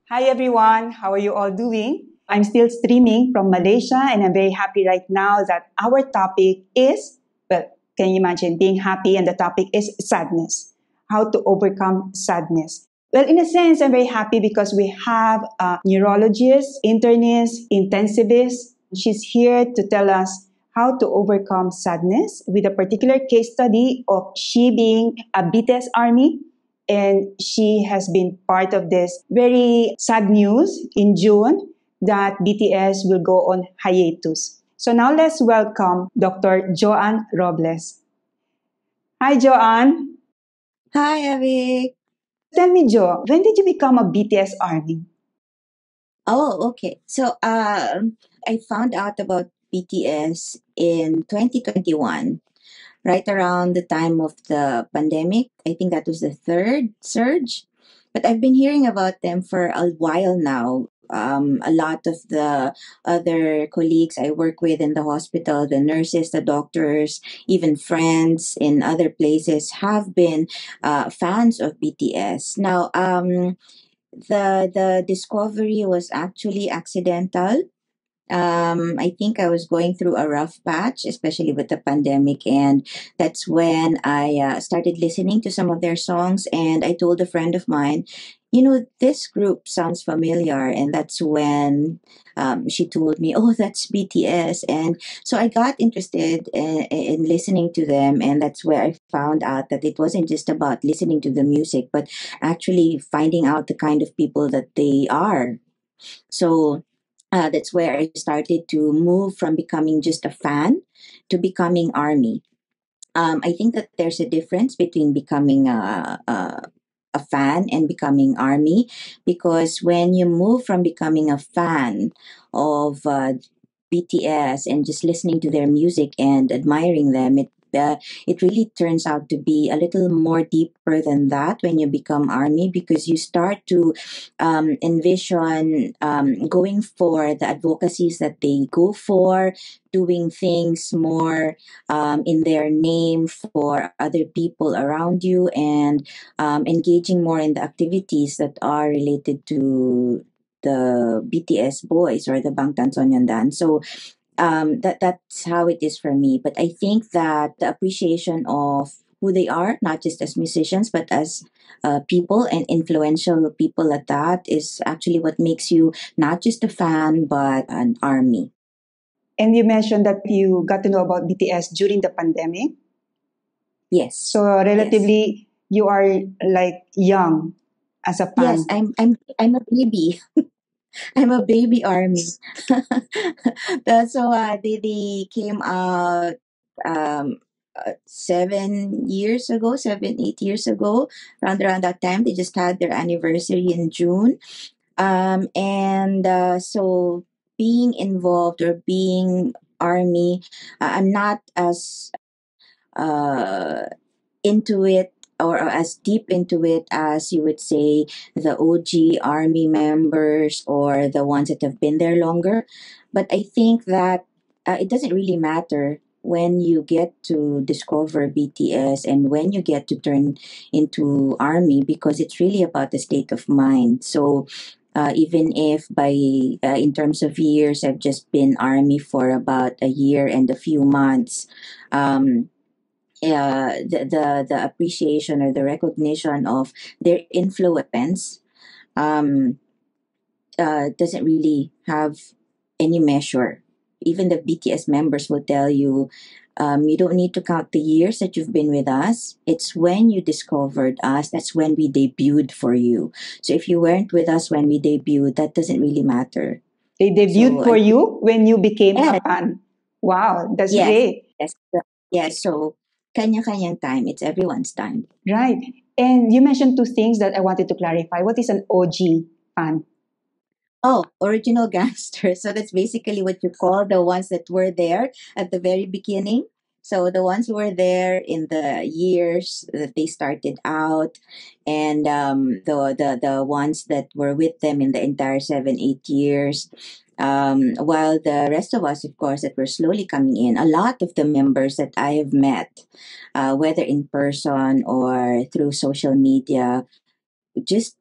Hi everyone, how are you all doing? I'm still streaming from Malaysia and I'm very happy right now that our topic is, well, can you imagine being happy and the topic is sadness, how to overcome sadness. Well, in a sense, I'm very happy because we have a neurologist, internist, intensivist. She's here to tell us how to overcome sadness with a particular case study of she being a BTS army and she has been part of this very sad news in June that BTS will go on hiatus. So now let's welcome Dr. Joanne Robles. Hi, Joanne. Hi, Abby. Tell me, Jo, when did you become a BTS army? Oh, okay. I found out about BTS in 2021, right around the time of the pandemic. I think that was the third surge. But I've been hearing about them for a while now. A lot of the other colleagues I work with in the hospital, the nurses, the doctors, even friends in other places have been fans of BTS. Now, the discovery was actually accidental. I think I was going through a rough patch, especially with the pandemic, and that's when I started listening to some of their songs. And I told a friend of mine, this group sounds familiar, and that's when she told me, "Oh, that's BTS." And so I got interested in listening to them, and that's where I found out that it wasn't just about listening to the music, but actually finding out the kind of people that they are. So that's where I started to move from becoming just a fan to becoming army. I think that there's a difference between becoming a fan and becoming army, because when you move from becoming a fan of BTS and just listening to their music and admiring them, it really turns out to be a little more deeper than that when you become army, because you start to envision going for the advocacies that they go for, doing things more in their name for other people around you, and engaging more in the activities that are related to the BTS boys or the Bangtan Sonyeondan. So that's how it is for me. But I think that the appreciation of who they are, not just as musicians, but as people and influential people at that, is actually what makes you not just a fan, but an army. And you mentioned that you got to know about BTS during the pandemic. Yes. So Yes. relatively, you are like young as a Yes, fan. I'm a baby. I'm a baby army. They came out 7 years ago, 7, 8 years ago, around that time. They just had their anniversary in June. And so being involved or being army, I'm not as uh, into it or as deep into it as you would say the OG army members or the ones that have been there longer. But I think that it doesn't really matter when you get to discover BTS and when you get to turn into army, because it's really about the state of mind. So even if by in terms of years I've just been army for about a year and a few months, um, the appreciation or the recognition of their influence um, doesn't really have any measure. Even the BTS members will tell you, you don't need to count the years that you've been with us. It's when you discovered us. That's when we debuted for you. So if you weren't with us when we debuted, that doesn't really matter. They debuted So for I think, you when you became a yes, fan. Wow, that's yes, great. yes, yes. So kanya-kanyang time. It's everyone's time. Right. And you mentioned two things that I wanted to clarify. What is an OG fan? Oh, original gangsters. So that's basically what you call the ones that were there at the very beginning. So the ones who were there in the years that they started out, and the ones that were with them in the entire 7 8 years. While the rest of us, of course, that were slowly coming in, a lot of the members that I have met, whether in person or through social media, just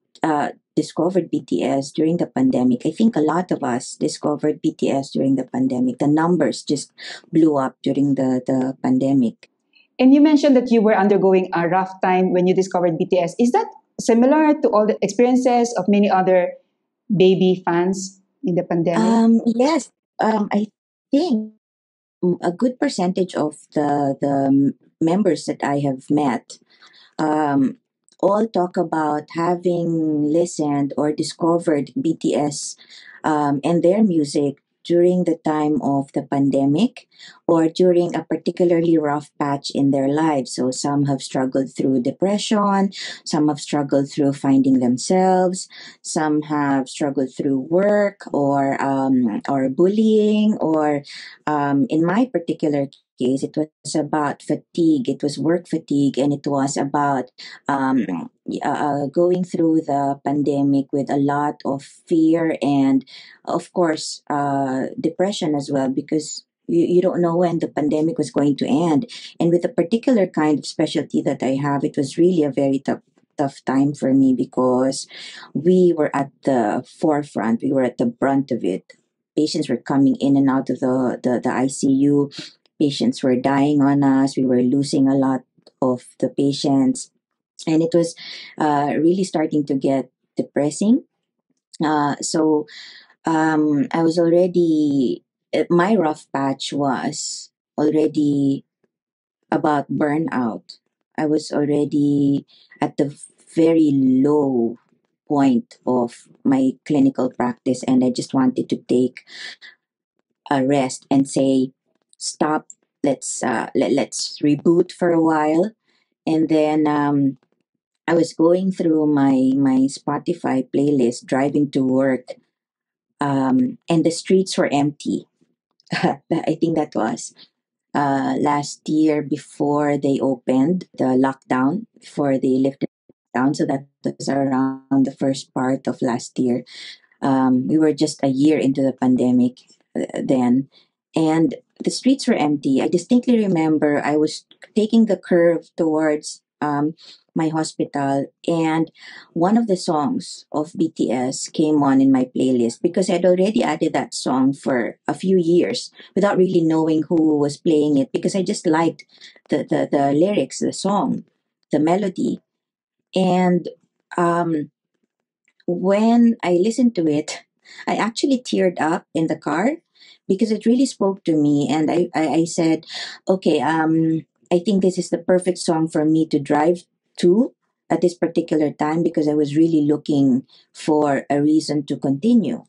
discovered BTS during the pandemic. I think a lot of us discovered BTS during the pandemic. The numbers just blew up during the pandemic. And you mentioned that you were undergoing a rough time when you discovered BTS. Is that similar to all the experiences of many other baby fans in the pandemic? Yes, I think a good percentage of the members that I have met um, all talk about having listened or discovered BTS and their music during the time of the pandemic or during a particularly rough patch in their lives. So some have struggled through depression, some have struggled through finding themselves, some have struggled through work or bullying, or in my particular case, it was about fatigue. It was work fatigue, and it was about um, going through the pandemic with a lot of fear and, of course, depression as well, because you don't know when the pandemic was going to end. And with the particular kind of specialty that I have, it was really a very tough time for me because we were at the forefront, we were at the brunt of it. Patients were coming in and out of the ICU. Patients were dying on us. We were losing a lot of the patients. And it was really starting to get depressing. So I was already, my rough patch was already about burnout. I was already at the very low point of my clinical practice, and I just wanted to take a rest and say, stop, let's reboot for a while. And then I was going through my Spotify playlist driving to work, and the streets were empty. I think that was last year before they opened the lockdown, before they lifted down. So that was around the first part of last year. We were just a year into the pandemic then, and the streets were empty. I distinctly remember I was taking the curve towards my hospital, and one of the songs of BTS came on in my playlist because I'd already added that song for a few years without really knowing who was playing it, because I just liked the lyrics, the song, the melody. And um, when I listened to it, I actually teared up in the car because it really spoke to me. And I said, okay, I think this is the perfect song for me to drive to at this particular time, because I was really looking for a reason to continue.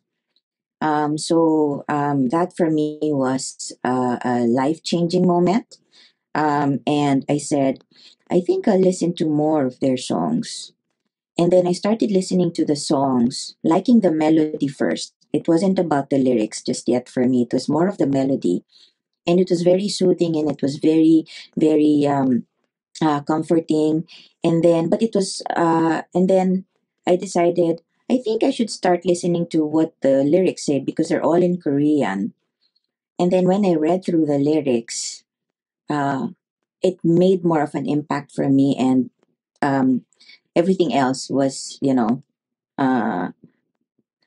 So that for me was a life changing moment. And I said, I think I'll listen to more of their songs. And then I started listening to the songs, liking the melody first. It wasn't about the lyrics just yet for me. It was more of the melody. And it was very soothing, and it was very, very comforting. But it was, and then I decided, I think I should start listening to what the lyrics say, because they're all in Korean. And then when I read through the lyrics, uh, it made more of an impact for me. And um, everything else was, uh,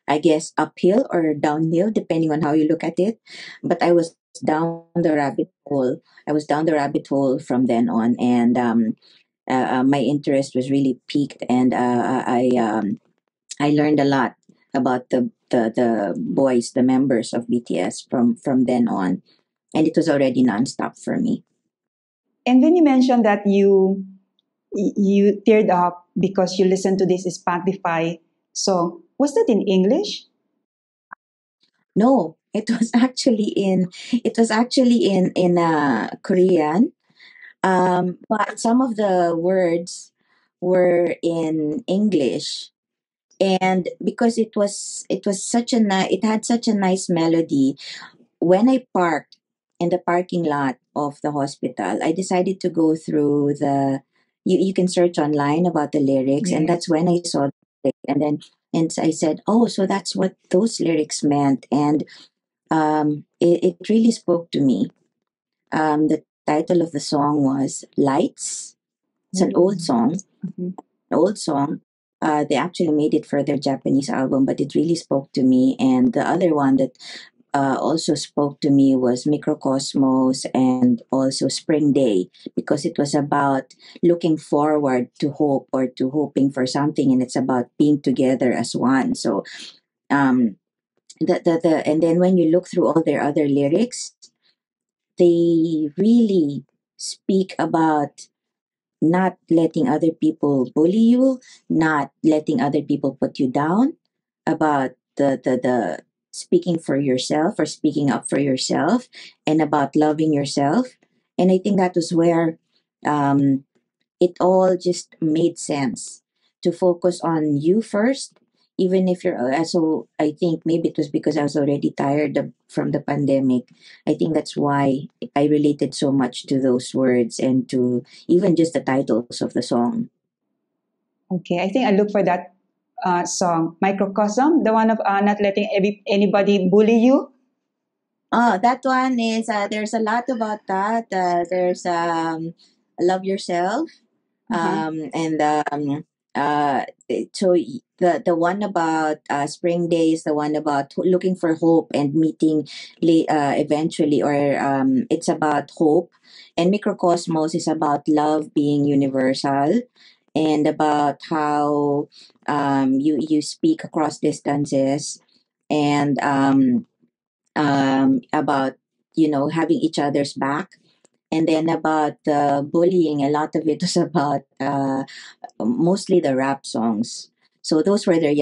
I guess, uphill or downhill, depending on how you look at it. But I was down the rabbit hole. I was down the rabbit hole from then on, and my interest was really peaked, and I learned a lot about the boys, the members of BTS from then on, and it was already nonstop for me. And when you mentioned that you teared up because you listened to this Spotify song, was that in English? No, it was actually in Korean. But some of the words were in English, and because it was it had such a nice melody. When I parked in the parking lot of the hospital, I decided to go through you can search online about the lyrics, and Yes. that's when I saw it. And I said, oh, so that's what those lyrics meant. And it really spoke to me. The title of the song was Lights. It's an Oh. old song, Mhm. an old song. They actually made it for their Japanese album, but it really spoke to me. And the other one that also spoke to me was Microcosmos and also Spring Day, because it was about looking forward to hope or to hoping for something, and it's about being together as one. So um, and then when you look through all their other lyrics, they really speak about not letting other people bully you, not letting other people put you down, about the speaking for yourself or speaking up for yourself, and about loving yourself. And I think that was where um, it all just made sense to focus on you first, even if you're so I think maybe it was because I was already tired from the pandemic. I think that's why I related so much to those words and to even just the titles of the song. Okay, I think I look for that song, Microcosm, the one of not letting anybody bully you. Oh, that one is there's a lot about that. There's love yourself, Uh-huh. and uh, so the one about spring day is the one about looking for hope and meeting eventually, or it's about hope. And microcosmos is about love being universal, and about how you speak across distances, and about having each other's back. And then about the bullying, a lot of it was about mostly the rap songs. So those were their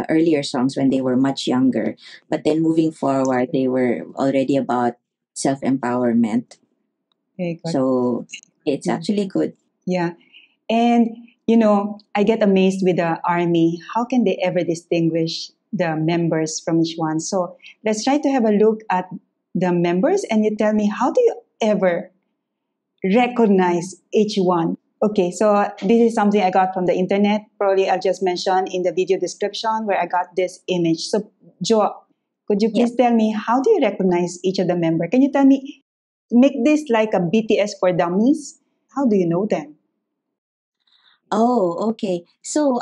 earlier songs when they were much younger. But then moving forward, they were already about self empowerment. Very good. So it's Yeah. actually good. Yeah. And, I get amazed with the army. How can they ever distinguish the members from each one? So let's try to have a look at the members, and you tell me, how do you ever recognize each one? Okay, so this is something I got from the internet. Probably I'll just mention in the video description where I got this image. So, Jo, could you Yep. please tell me, how do you recognize each of the member? Can you tell me, make this like a BTS for dummies? How do you know them? Oh, okay. So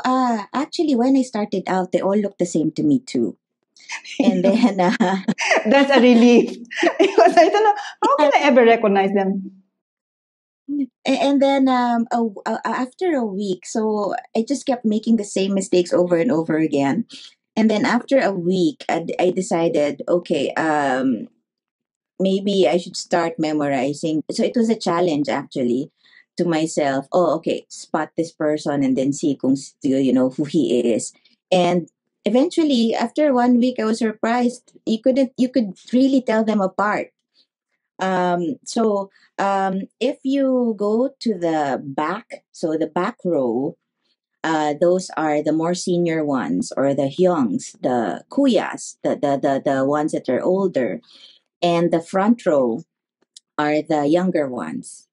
actually, when I started out, they all looked the same to me too. And then That's a relief because I don't know how can I ever recognize them. And then after a week, so I just kept making the same mistakes over and over again. And then after a week, I decided, okay, maybe I should start memorizing. So it was a challenge actually to myself. Oh, okay, spot this person and then see kung who he is. And eventually, after 1 week, I was surprised. You could really tell them apart. If you go to the back, so the back row, those are the more senior ones, or the hyungs, the kuyas, the ones that are older. And the front row are the younger ones.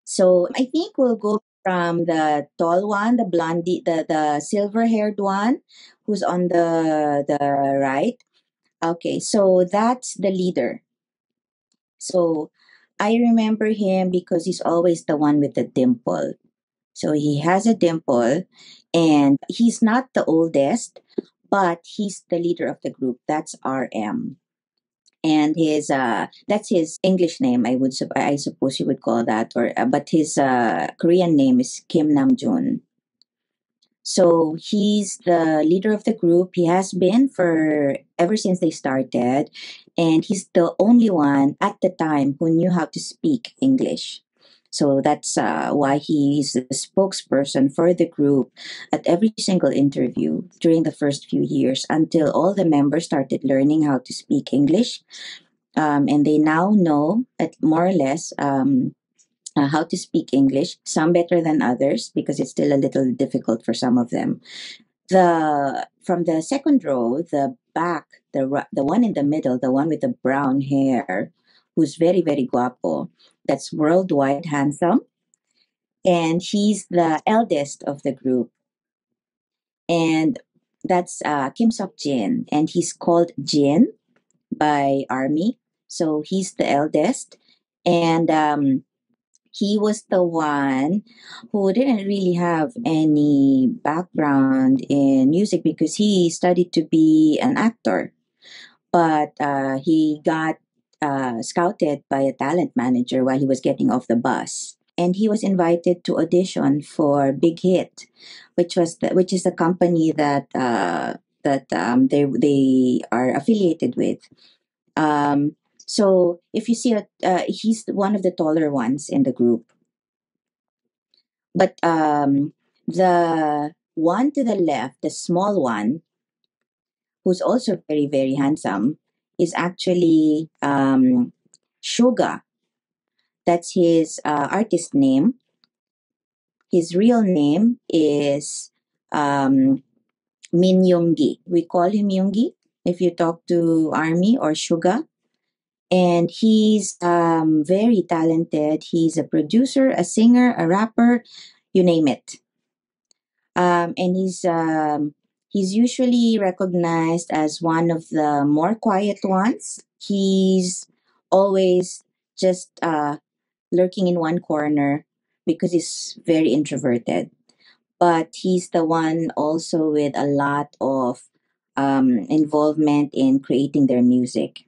So I think we'll go from the tall one, the blondie, the silver haired one, who's on the right. Okay, so that's the leader. So I remember him because he's always the one with the dimple. So he has a dimple, and he's not the oldest, but he's the leader of the group. That's RM. And his that's his English name. I suppose you would call that, or but his Korean name is Kim Namjoon. So he's the leader of the group. He has been for ever since they started, and he's the only one at the time who knew how to speak English. So that's why he's the spokesperson for the group at every single interview during the first few years, until all the members started learning how to speak English. And they now know, at more or less, how to speak English, some better than others because it's still a little difficult for some of them. From the second row, the back, the one in the middle, the one with the brown hair, who's very very guapo, that's worldwide handsome, and he's the eldest of the group, and that's Kim Sok Jin, and he's called Jin by Army, so he's the eldest, and He was the one who didn't really have any background in music because he studied to be an actor, but he got scouted by a talent manager while he was getting off the bus. And he was invited to audition for Big Hit, which is the company that they are affiliated with. So if you see, he's one of the taller ones in the group. But the one to the left, the small one, who's also very, very handsome, is actually Suga. That's his artist name. His real name is um, Min Yoongi. We call him Yoongi if you talk to Army or Suga. And he's very talented. He's a producer, a singer, a rapper, you name it. And he's usually recognized as one of the more quiet ones. He's always just lurking in one corner because he's very introverted. But he's the one also with a lot of involvement in creating their music.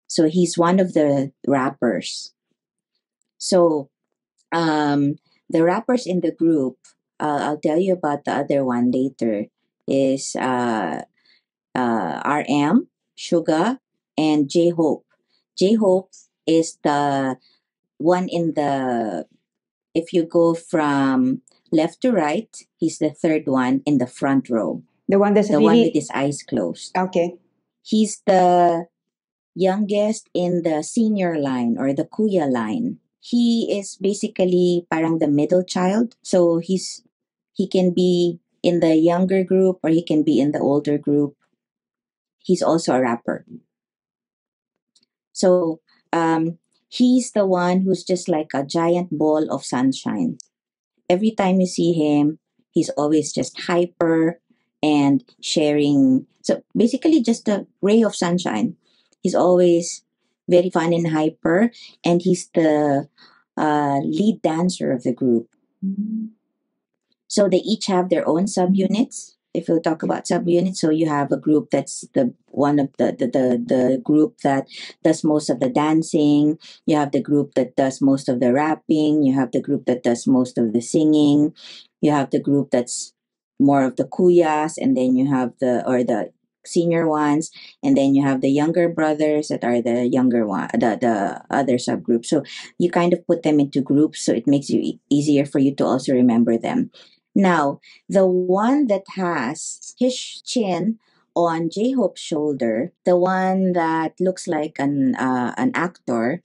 So he's one of the rappers. So the rappers in the group, I'll tell you about the other one later, is RM, Suga, and J Hope. J Hope is the one in the, if you go from left to right, he's the third one in the front row. The one that's The one with really his eyes closed. okay. He's the youngest in the senior line or the kuya line. He is basically parang the middle child. So he can be in the younger group or he can be in the older group. He's also a rapper. So he's the one who's just like a giant ball of sunshine. Every time you see him, he's always just hyper and sharing. So basically, just a ray of sunshine. He's always very fun and hyper, and he's the lead dancer of the group. So they each have their own subunits. If we'll talk about subunits, so you have a group that's the one of the group that does most of the dancing. You have the group that does most of the rapping. You have the group that does most of the singing. You have the group that's more of the kuyas, and then you have the senior ones, and then you have the younger brothers that are the younger one, the other subgroup. So you kind of put them into groups, so it makes you easier for you to also remember them. Now, the one that has his chin on J Hope's shoulder, the one that looks like an actor,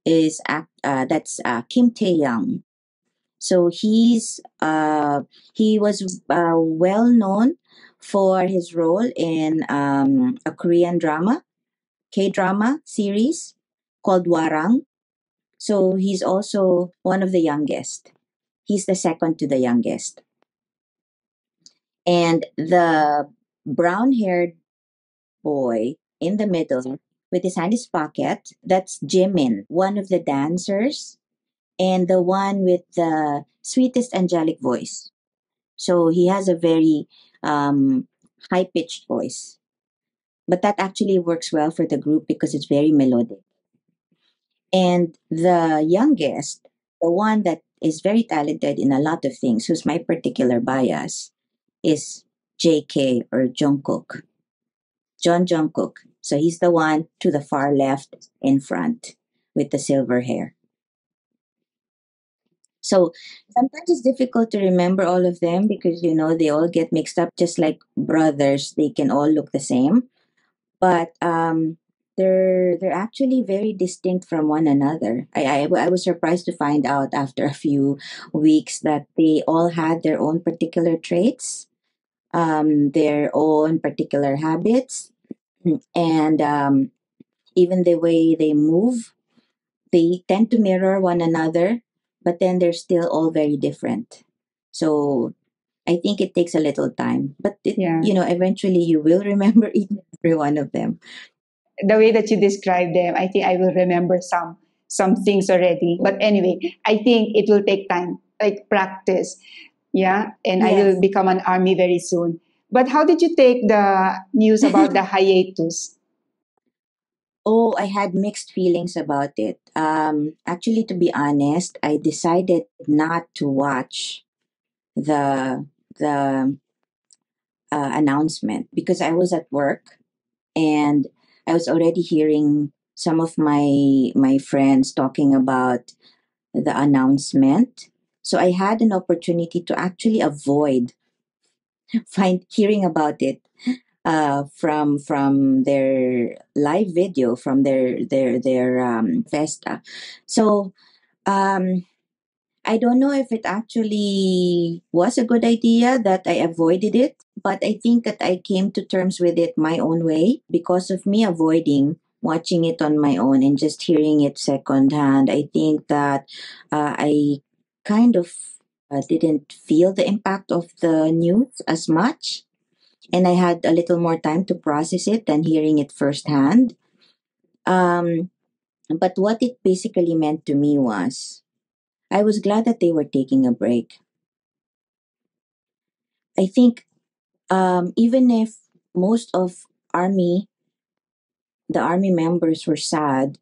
that's Kim Tae Young. So he was well known for his role in a Korean drama, K drama series called Warang. So he's also one of the youngest. He's the second to the youngest. And the brown haired boy in the middle with his hand in his pocket, that's Jimin, one of the dancers, and the one with the sweetest angelic voice. So he has a very high pitched voice. But that actually works well for the group because it's very melodic. And the youngest, the one that is very talented in a lot of things, who's my particular bias, is JK or Jungkook. John Jungkook. So he's the one to the far left in front with the silver hair. So sometimes it's difficult to remember all of them because they all get mixed up just like brothers. They can all look the same, but they're actually very distinct from one another. I was surprised to find out after a few weeks that they all had their own particular traits, their own particular habits, and even the way they move. They tend to mirror one another, but then they're still all very different. So I think it takes a little time, but Yeah. eventually you will remember each and every one of them. The way that you describe them, I think I will remember some some things already. But anyway, I think it will take time, like practice. Yeah. And I Yes. will become an army very soon. But how did you take the news about the hiatus? Oh, I had mixed feelings about it. Actually, to be honest, I decided not to watch the announcement because I was at work and I was already hearing some of my friends talking about the announcement. So I had an opportunity to actually avoid find hearing about it from their live video from their festa. So um, I don't know if it actually was a good idea that I avoided it, but I think that I came to terms with it my own way because of me avoiding watching it on my own and just hearing it secondhand. I think that I kind of didn't feel the impact of the news as much, and I had a little more time to process it than hearing it firsthand. Um, but what it basically meant to me was I was glad that they were taking a break. I think even if most of army the army members were sad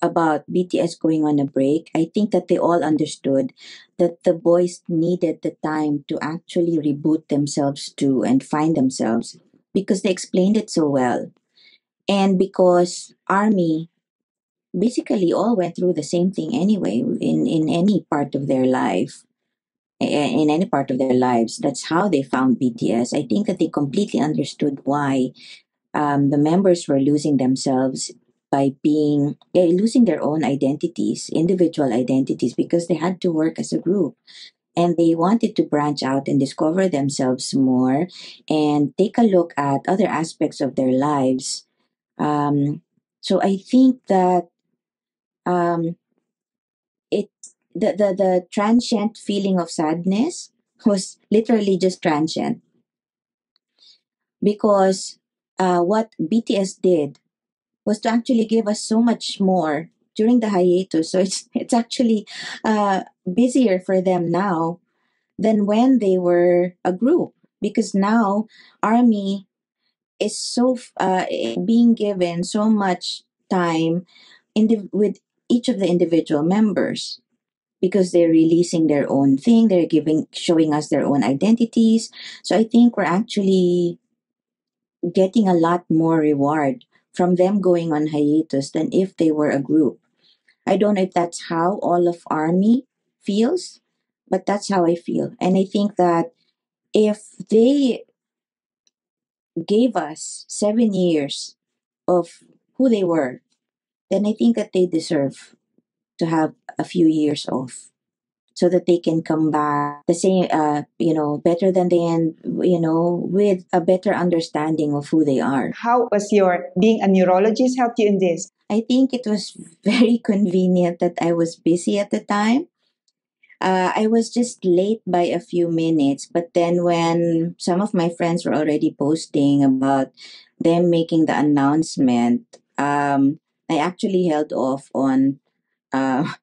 about BTS going on a break, I think that they all understood that the boys needed the time to actually reboot themselves too and find themselves because they explained it so well. And because army basically all went through the same thing anyway in any part of their life, in any part of their lives. That's how they found BTS. I think that they completely understood why the members were losing themselves by losing their own identities, individual identities, because they had to work as a group. And they wanted to branch out and discover themselves more and take a look at other aspects of their lives. Um, so I think that um, it the transient feeling of sadness was literally just transient because what BTS did was to actually give us so much more during the hiatus. So it's actually busier for them now than when they were a group because now Army is being given so much time with each of the individual members because they're releasing their own thing, they're showing us their own identities. So I think we're actually getting a lot more reward from them going on hiatus than if they were a group. I don't know if that's how all of army feels, but that's how I feel. And I think that if they gave us 7 years of who they were, then I think that they deserve to have a few years off so that they can come back the same, better than they and, with a better understanding of who they are. How was your being a neurologist helped you in this? I think it was very convenient that I was busy at the time. I was just late by a few minutes, but then when some of my friends were already posting about them making the announcement, I actually held off on uh,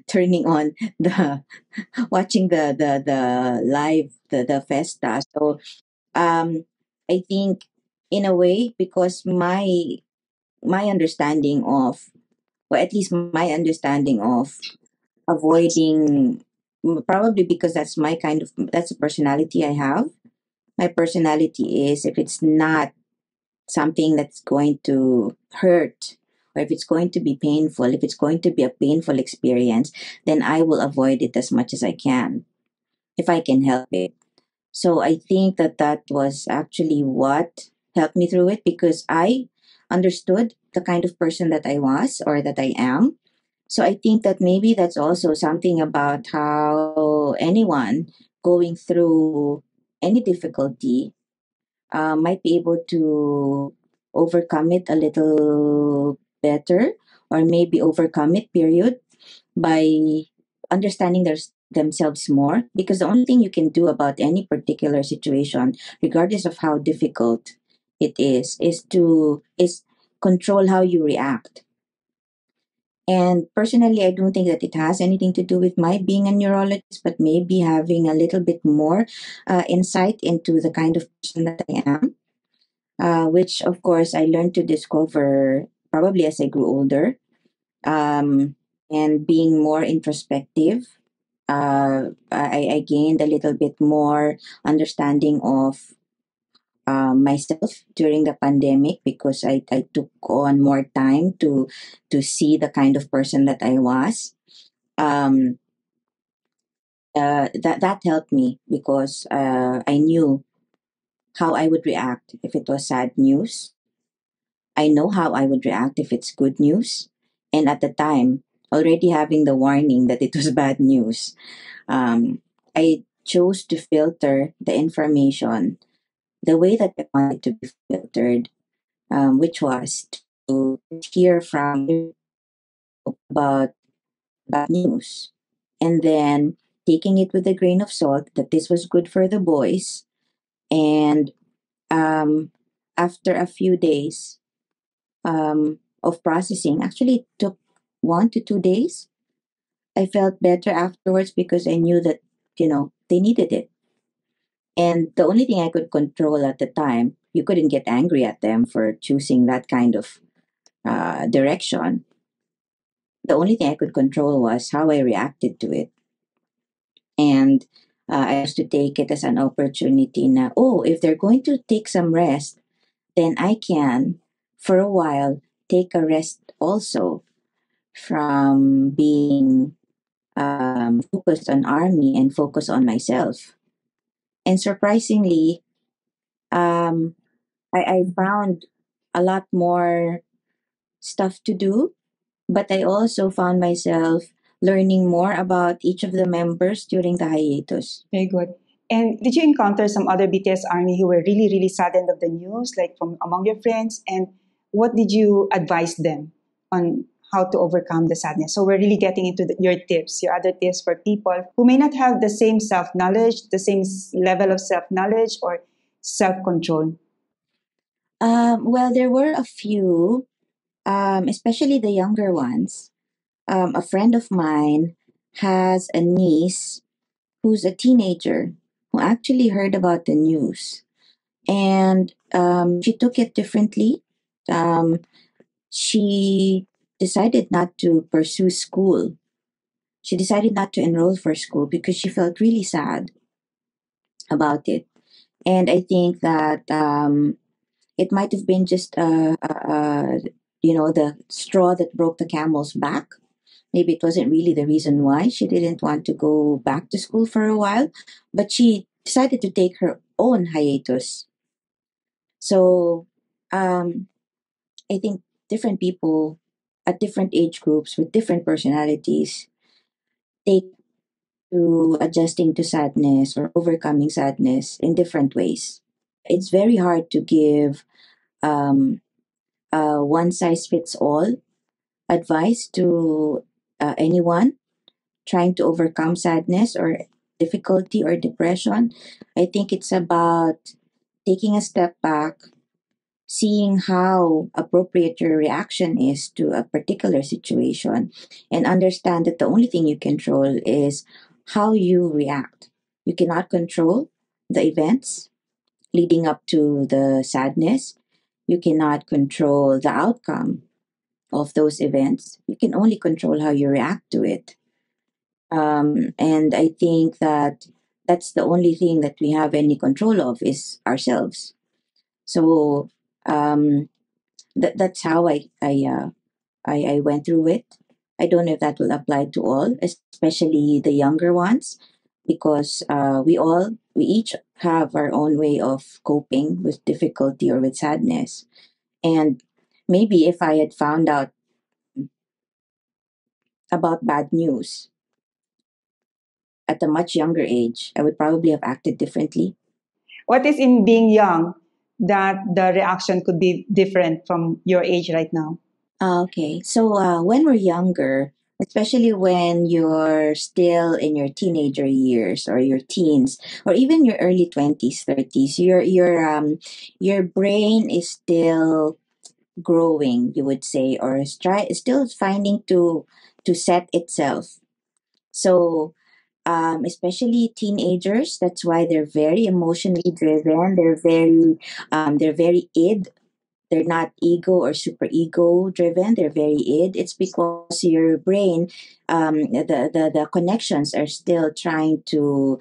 turning on the watching the live the festa. So I think in a way because my understanding of, or at least my understanding of avoiding, probably because that's a personality I have. My personality is if it's not something that's going to hurt or if it's going to be painful, if it's going to be a painful experience, then I will avoid it as much as I can if I can help it. So I think that that was actually what helped me through it because I understood the kind of person that I was or that I am. So I think that maybe that's also something about how anyone going through any difficulty might be able to overcome it a little better or maybe overcome it, period, by understanding themselves more. Because the only thing you can do about any particular situation, regardless of how difficult it is control how you react. And personally, I don't think that it has anything to do with my being a neurologist, but maybe having a little bit more insight into the kind of person that I am, which of course I learned to discover probably as I grew older, um, and being more introspective. I gained a little bit more understanding of myself during the pandemic because I took on more time to see the kind of person that I was. Um, that helped me because I knew how I would react if it was sad news. I know how I would react if it's good news. And at the time, already having the warning that it was bad news, um, I chose to filter the information the way that I wanted to be filtered, which was to hear from about bad news and then taking it with a grain of salt that this was good for the boys. And um, after a few days of processing, actually it took 1 to 2 days. I felt better afterwards because I knew that, they needed it. And the only thing I could control at the time, you couldn't get angry at them for choosing that kind of direction. The only thing I could control was how I reacted to it. And I used to take it as an opportunity na, oh, if they're going to take some rest, then I can, for a while, take a rest also from being focused on army and focus on myself. And surprisingly, um, I found a lot more stuff to do, but I also found myself learning more about each of the members during the hiatus. Very good. And did you encounter some other BTS army who were really, really saddened of the news, like from among your friends? And what did you advise them on how to overcome the sadness? So we're really getting into your tips, your other tips for people who may not have the same self knowledge, the same level of self knowledge or self control. Well, there were a few, especially the younger ones. A friend of mine has a niece who's a teenager who actually heard about the news and she took it differently. Um, she decided not to pursue school. She decided not to enroll for school because she felt really sad about it. And I think that it might have been just the straw that broke the camel's back. Maybe it wasn't really the reason why she didn't want to go back to school for a while, but she decided to take her own hiatus. So I think different people at different age groups with different personalities take to adjusting to sadness or overcoming sadness in different ways. It's very hard to give um, one size fits all advice to anyone trying to overcome sadness or difficulty or depression. I think it's about taking a step back, seeing how appropriate your reaction is to a particular situation, and understand that the only thing you control is how you react. You cannot control the events leading up to the sadness. You cannot control the outcome of those events. You can only control how you react to it. And I think that that's the only thing that we have any control of is ourselves. So um, that's how I went through it. I don't know if that will apply to all, especially the younger ones, because we each have our own way of coping with difficulty or with sadness. And maybe if I had found out about bad news at a much younger age, I would probably have acted differently. What is in being young that the reaction could be different from your age right now? Okay. So when we're younger, especially when you're still in your teenager years or your teens or even your early 20s, 30s, your brain is still growing, you would say, or still finding to set itself. So especially teenagers, that's why they're very emotionally driven. They're very id. They're not ego or super ego driven. They're very id. It's because your brain, the connections are still trying to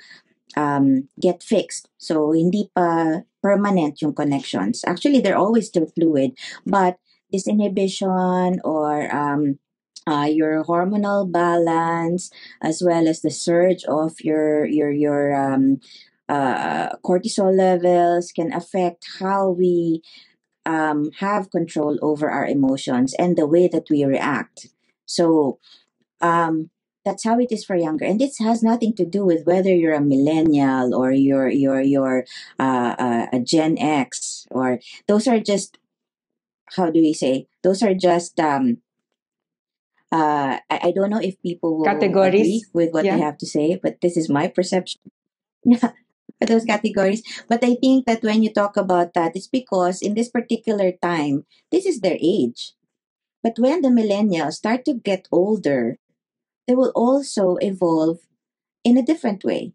get fixed. So, hindi pa permanent yung connections. Actually, they're always still fluid, but disinhibition or your hormonal balance, as well as the surge of your cortisol levels, can affect how we have control over our emotions and the way that we react. So, um, that's how it is for younger, and this has nothing to do with whether you're a millennial or you're a Gen X, or those are just, how do we say, those are just I don't know if people will agree Categories. with what I Yeah. have to say, but this is my perception. Yeah, for those categories. But I think that when you talk about that, it's because in this particular time, this is their age. But when the millennials start to get older, they will also evolve in a different way.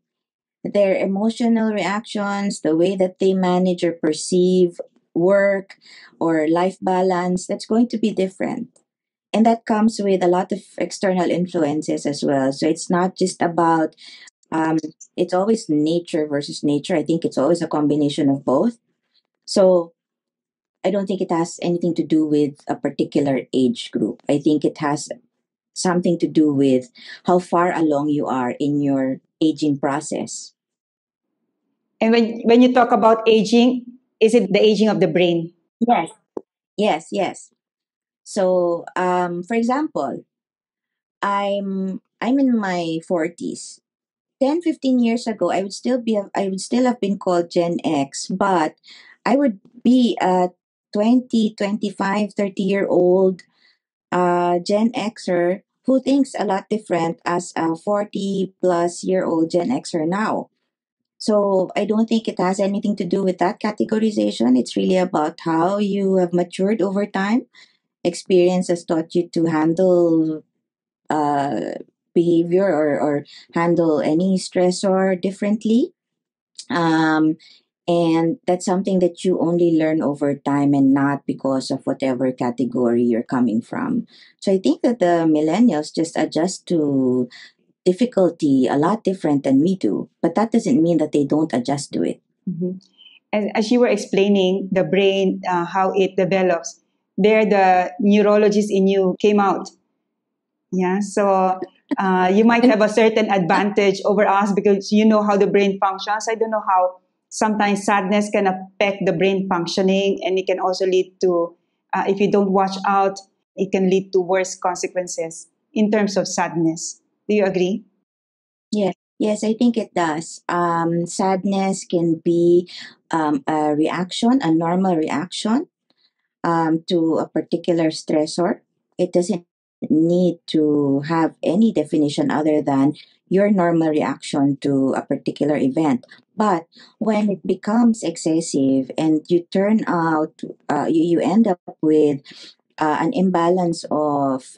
Their emotional reactions, the way that they manage or perceive work or life balance, that's going to be different. And that comes with a lot of external influences as well. So it's not just about, um, it's always nature versus nature. I think it's always a combination of both. So I don't think it has anything to do with a particular age group. I think it has something to do with how far along you are in your aging process. And when you talk about aging, is it the aging of the brain? Yes, yes, yes. So, for example, I'm in my 40s. 10, 15 years ago, I would still have been called Gen X, but I would be a 20, 25, 30 year old Gen Xer who thinks a lot different as a 40 plus year old Gen Xer now. So I don't think it has anything to do with that categorization. It's really about how you have matured over time. Experience has taught you to handle uh, behavior or handle any stressor differently. Um, and that's something that you only learn over time and not because of whatever category you're coming from. So I think that the millennials just adjust to difficulty a lot different than we do, but that doesn't mean that they don't adjust to it. Mhm. And as you were explaining the brain, how it develops, there the neurologist in you came out. Yeah, so you might have a certain advantage over us because you know how the brain functions. I don't know how sometimes sadness can affect the brain functioning, and it can also lead to, if you don't watch out, it can lead to worse consequences in terms of sadness. Do you agree? Yes, yes, I think it does. Sadness can be a reaction, a normal reaction to a particular stressor. It doesn't need to have any definition other than your normal reaction to a particular event. But when it becomes excessive and you turn out, you end up with an imbalance of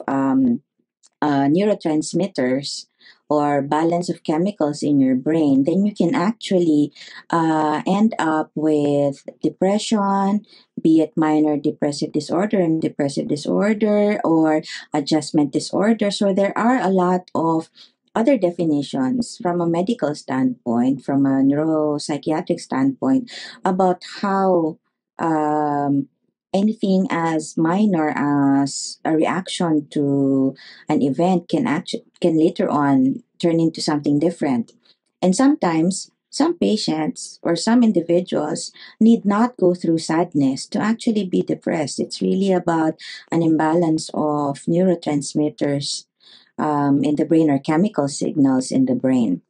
neurotransmitters or balance of chemicals in your brain, then you can actually end up with depression, be it minor depressive disorder, or adjustment disorder. So there are a lot of other definitions from a medical standpoint, from a neuropsychiatric standpoint, about how um, anything as minor as a reaction to an event can later on turn into something different. And sometimes some patients or some individuals need not go through sadness to actually be depressed. It's really about an imbalance of neurotransmitters in the brain, or chemical signals in the brain,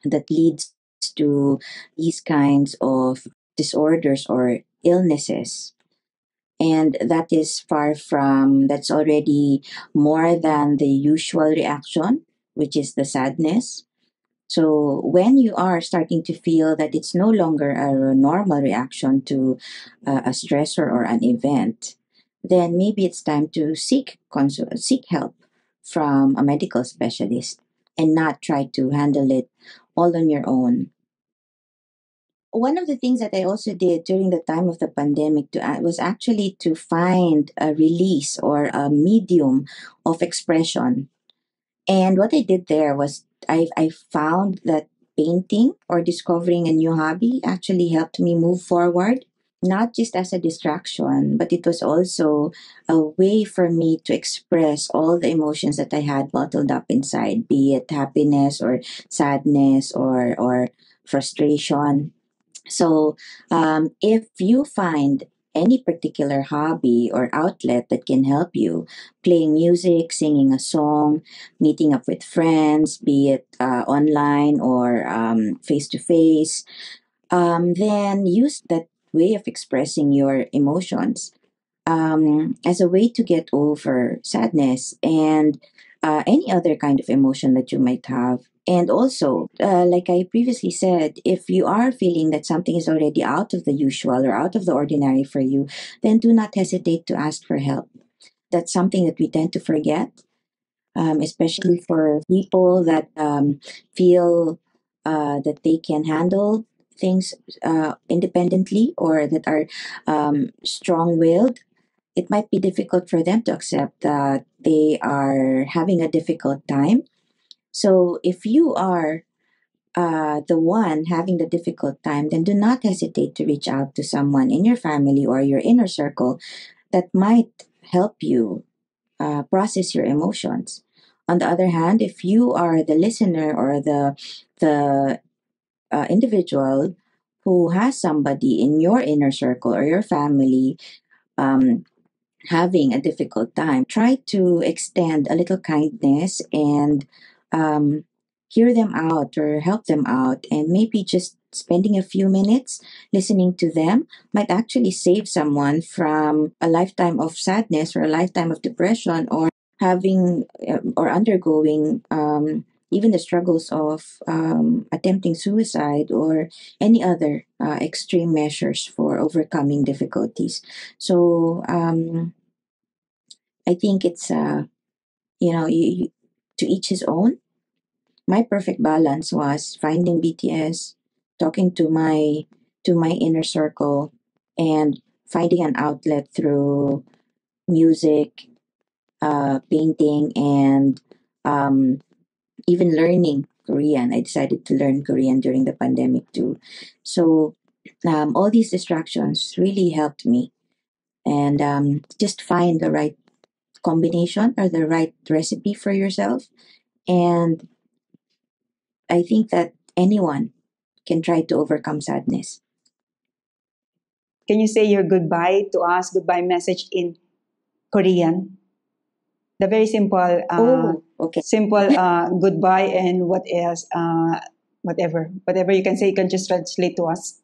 that leads to these kinds of disorders or illnesses. And that is far from, that's already more than the usual reaction, which is the sadness. So when you are starting to feel that it's no longer a normal reaction to a stressor or an event, then maybe it's time to seek help from a medical specialist and not try to handle it all on your own. One of the things that I also did during the time of the pandemic was actually to find a release or a medium of expression. And what I did there was I found that painting or discovering a new hobby actually helped me move forward, not just as a distraction, but it was also a way for me to express all the emotions that I had bottled up inside, be it happiness or sadness or frustration. So, if you find any particular hobby or outlet that can help you, playing music, singing a song, meeting up with friends, be it online or face to face, then use that way of expressing your emotions as a way to get over sadness and any other kind of emotion that you might have. And also, like I previously said, if you are feeling that something is already out of the usual or out of the ordinary for you, then do not hesitate to ask for help. That's something that we tend to forget, especially for people that feel that they can handle things independently or that are strong willed. It might be difficult for them to accept that they are having a difficult time. So if you are the one having the difficult time, then do not hesitate to reach out to someone in your family or your inner circle that might help you process your emotions. On the other hand, if you are the listener or the individual who has somebody in your inner circle or your family um, having a difficult time, try to extend a little kindness and um, hear them out or help them out. And maybe just spending a few minutes listening to them might actually save someone from a lifetime of sadness or a lifetime of depression or having or undergoing. Even the struggles of attempting suicide or any other extreme measures for overcoming difficulties. So I think it's to each his own. My perfect balance was finding BTS, talking to my inner circle, and finding an outlet through music, painting, and um, even learning Korean. I decided to learn Korean during the pandemic too. So all these distractions really helped me, and just find the right combination or the right recipe for yourself. And I think that anyone can try to overcome sadness. Can you say your goodbye to us, goodbye message in Korean? The very simple, Oh, okay. goodbye and what else, whatever you can say, you can just translate to us.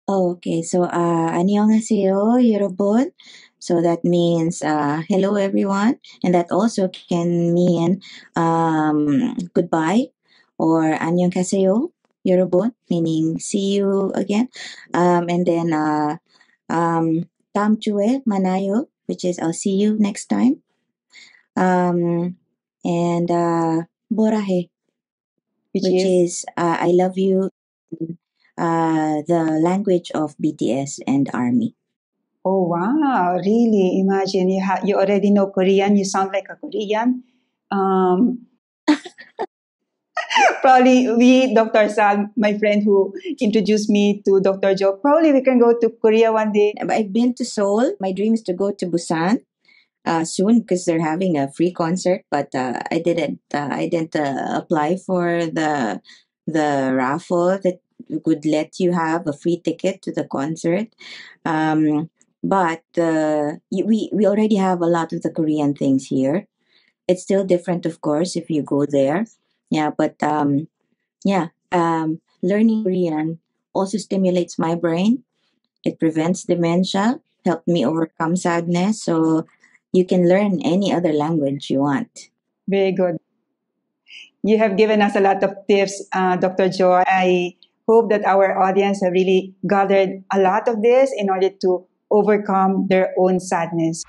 Oh, okay. So, 안녕하세요, 여러분. So that means hello, everyone. And that also can mean goodbye or 안녕하세요, 여러분, meaning see you again. And then 다음 주에 만나요, which is I'll see you next time. And 뭐라 해, which is I love you, the language of BTS and ARMY. Oh wow! Really? Imagine you already know Korean. You sound like a Korean. Um, Probably we, Dr. Sal, my friend who introduced me to Dr. Joe. Probably we can go to Korea one day. I've been to Seoul. My dream is to go to Busan soon because they're having a free concert. But I didn't apply for the raffle that would let you have a free ticket to the concert. But we already have a lot of the Korean things here. It's still different, of course, if you go there. Yeah, but yeah, learning Korean also stimulates my brain. It prevents dementia, helped me overcome sadness. So you can learn any other language you want. Very good. You have given us a lot of tips, Dr. Joy. I hope that our audience have really gathered a lot of this in order to overcome their own sadness.